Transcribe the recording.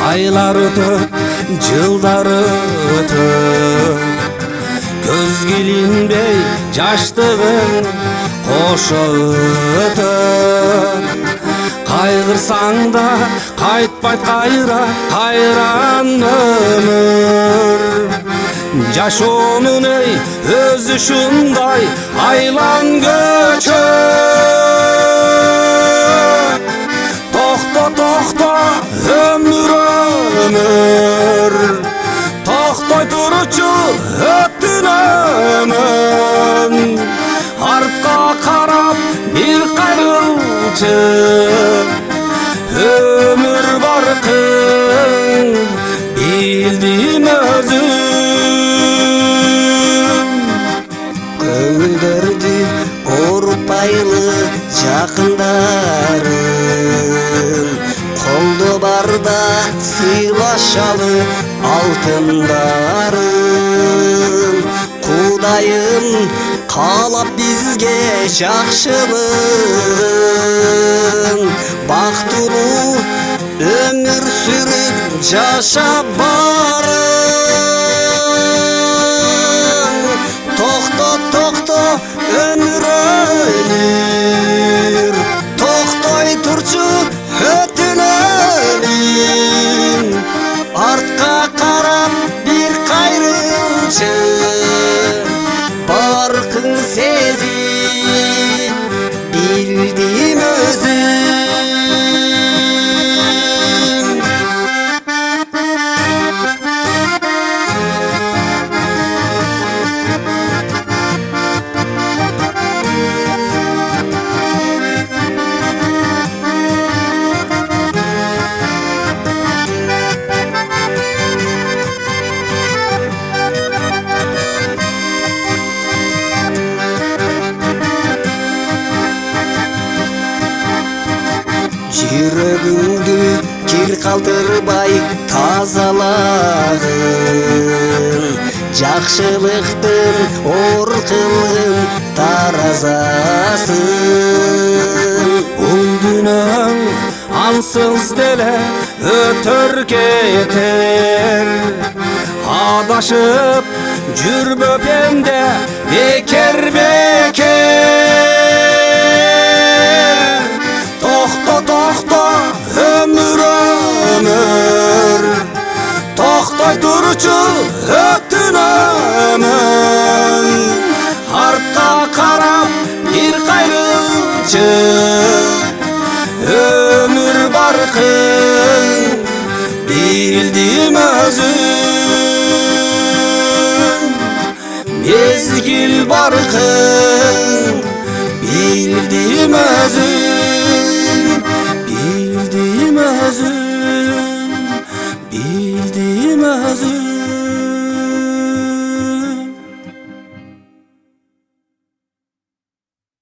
Aylar ötüp, жылдар ötüp, göz ilinbey жаштыгың кошо өтөп. Кайгырсаң да кайтпайт кайран өмүр. Жашоонун өзү ушундай айлан көчө. Токто өмүр токтой турчу өттүн өмүн. Артка карап бир кайрылчы өмүр баркын билдим өзүм. Көңүлдөрдү оорутпайлы жакындарым, колдо барда сыйлашалы алтындарым. Кудайым каалап бизге жакшылыгын, бактылуу өмүр сүрүп жашап барым. Токто өмүр токтой турчу өтүнөлүм. Артка карап бир кайрылчы баркың сезип билдим өзүм. Жүрөгүңдү кир калтырбай тазалагын, жакшылыктын ор кылгын таразасын. Бул дүнөң ансыз деле өтөр кетер. Адашып жүрбө пенде бекер. Токто өмүр токтой турчу өттүн өмүн. Артка карап бир кайрылчы өмүр баркын билдим өзүм. Мезгил баркын билдим өзүм. Bildim özüm